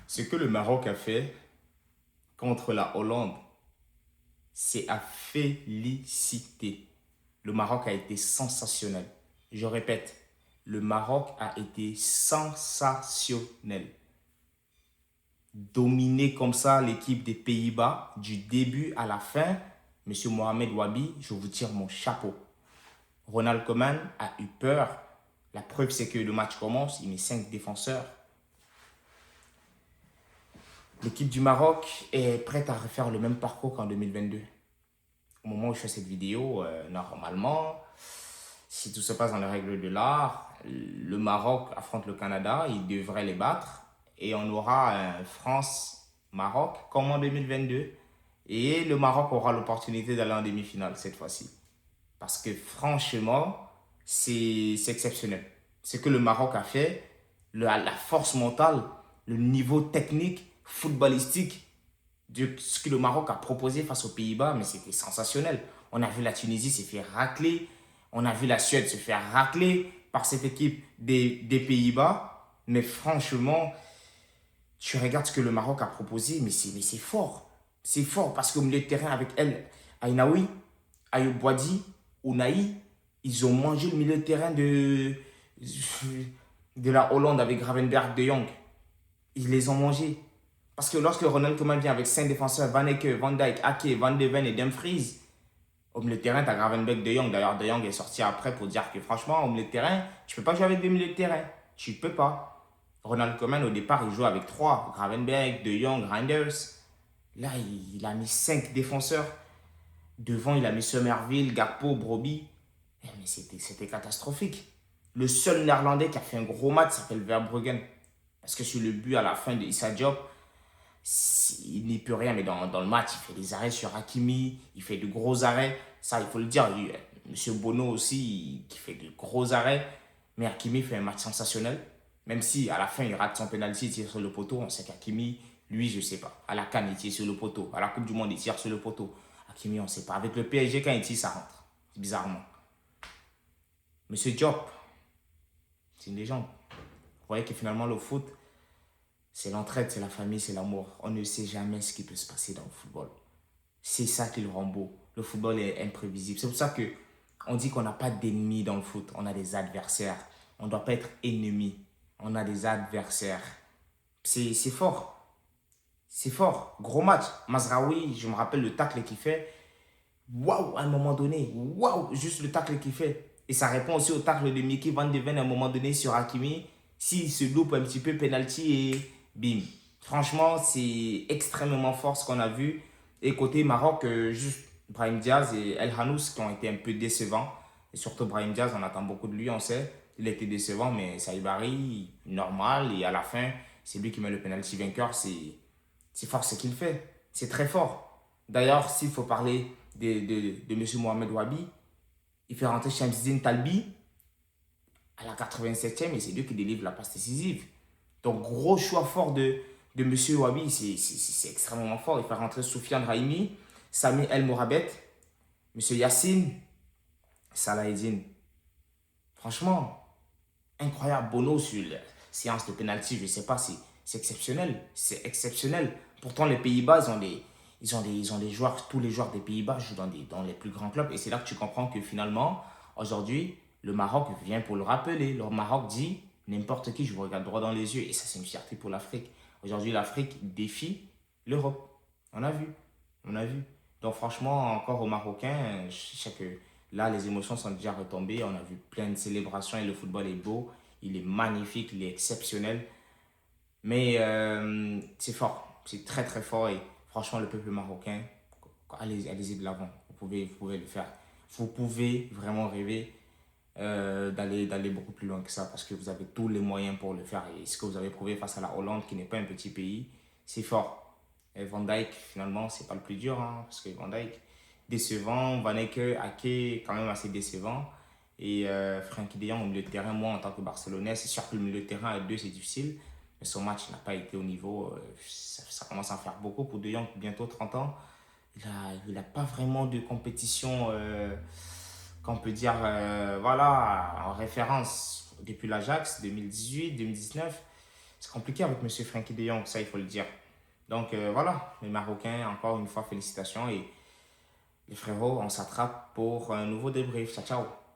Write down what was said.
Ce que le Maroc a fait contre la Hollande, c'est à féliciter. Le Maroc a été sensationnel. Je répète, le Maroc a été sensationnel. Dominer comme ça l'équipe des Pays-Bas du début à la fin, Monsieur Mohamed Wabi, je vous tire mon chapeau. Ronald Koeman a eu peur. La preuve, c'est que le match commence, il met 5 défenseurs. L'équipe du Maroc est prête à refaire le même parcours qu'en 2022. Au moment où je fais cette vidéo, normalement, si tout se passe dans les règles de l'art, le Maroc affronte le Canada, il devrait les battre et on aura un France-Maroc comme en 2022 et le Maroc aura l'opportunité d'aller en demi-finale cette fois-ci. Parce que franchement, c'est exceptionnel. Ce que le Maroc a fait, la force mentale, le niveau technique, footballistique, de ce que le Maroc a proposé face aux Pays-Bas, mais c'était sensationnel. On a vu la Tunisie se faire racler, on a vu la Suède se faire racler par cette équipe des Pays-Bas, mais franchement, tu regardes ce que le Maroc a proposé, mais c'est fort. C'est fort parce qu'au milieu de terrain, avec elle, Ainaoui, Ayoub Boadi, Ounaï, ils ont mangé le milieu de terrain de la Hollande avec Gravenberch de Jong. Ils les ont mangés. Parce que lorsque Ronald Koeman vient avec 5 défenseurs, Van Eke, Van Dijk, Ake, Van de Ven et Dumfries, au milieu de terrain, tu as Gravenberch de Jong. D'ailleurs, de Jong est sorti après pour dire que franchement, au milieu de terrain, tu ne peux pas jouer avec deux milieux de terrain. Tu ne peux pas. Ronald Koeman, au départ, il joue avec 3. Gravenberch, de Jong, Reinders. Là, il a mis 5 défenseurs. Devant, il a mis Somerville, Gakpo, Broby. Mais c'était catastrophique. Le seul Néerlandais qui a fait un gros match s'appelle Verbruggen. Parce que sur le but à la fin de Issa Diop, il n'y peut rien, mais dans le match, il fait des arrêts sur Hakimi, il fait de gros arrêts. Ça, il faut le dire. Monsieur Bono aussi, qui fait de gros arrêts. Mais Hakimi fait un match sensationnel. Même si à la fin, il rate son penalty, il tire sur le poteau. On sait qu'Hakimi, lui, je ne sais pas. À la CAN, il tire sur le poteau. À la Coupe du Monde, il tire sur le poteau. Hakimi, on ne sait pas. Avec le PSG, quand il tire, ça rentre. Bizarrement. Monsieur Diop, c'est une légende. Vous voyez que finalement, le foot, c'est l'entraide, c'est la famille, c'est l'amour. On ne sait jamais ce qui peut se passer dans le football. C'est ça qui le rend beau. Le football est imprévisible. C'est pour ça que on dit qu'on n'a pas d'ennemis dans le foot. On a des adversaires. On ne doit pas être ennemis. On a des adversaires. C'est fort. C'est fort. Gros match. Mazraoui, je me rappelle le tacle qu'il fait. Waouh, à un moment donné. Waouh, juste le tacle qu'il fait. Et ça répond aussi au tacle de Mickey Van de Ven à un moment donné sur Hakimi. S'il se loupe un petit peu, penalty et bim. Franchement, c'est extrêmement fort ce qu'on a vu. Et côté Maroc, juste Brahim Diaz et El Hanous qui ont été un peu décevants. Et surtout Brahim Diaz, on attend beaucoup de lui, on sait. Il était décevant, mais Saïbari, normal. Et à la fin, c'est lui qui met le penalty vainqueur. C'est fort ce qu'il fait. C'est très fort. D'ailleurs, s'il faut parler de M. Mohamed Wabi, il fait rentrer Shamsidine Talbi à la 87e et c'est lui qui délivre la passe décisive. Donc, gros choix fort de M. Wabi, c'est extrêmement fort. Il fait rentrer Soufiane Raimi, Sami El Morabet, M. Yassine, Salah Eddine. Franchement, incroyable. Bono sur la séance de penalty, je ne sais pas, c'est exceptionnel. C'est exceptionnel. Pourtant, les Pays-Bas, ils ont des joueurs, tous les joueurs des Pays-Bas jouent dans les plus grands clubs. Et c'est là que tu comprends que finalement, aujourd'hui, le Maroc vient pour le rappeler. Le Maroc dit, n'importe qui, je vous regarde droit dans les yeux. Et ça, c'est une fierté pour l'Afrique. Aujourd'hui, l'Afrique défie l'Europe. On a vu. On a vu. Donc franchement, encore aux Marocains, je sais que là, les émotions sont déjà retombées. On a vu plein de célébrations et le football est beau. Il est magnifique, il est exceptionnel. Mais c'est fort. C'est très très fort. Et franchement, le peuple marocain, allez-y de l'avant. Vous pouvez le faire. Vous pouvez vraiment rêver d'aller beaucoup plus loin que ça parce que vous avez tous les moyens pour le faire. Et ce que vous avez prouvé face à la Hollande, qui n'est pas un petit pays, c'est fort. Et Van Dijk, finalement, c'est pas le plus dur hein, parce que Van Dijk, décevant. Van Ake, quand même assez décevant. Et Frenkie de Jong au milieu de terrain, moi en tant que Barcelonais, c'est sûr que le milieu de terrain à deux, c'est difficile. Mais son match n'a pas été au niveau. Ça commence à faire beaucoup pour De Jong, bientôt 30 ans. Il a pas vraiment de compétition qu'on peut dire voilà, en référence depuis l'Ajax 2018-2019. c'est compliqué avec M. Frenkie de Jong, ça il faut le dire. Donc voilà, les Marocains, encore une fois, félicitations. Et les frérots, on s'attrape pour un nouveau débrief. Ciao, ciao.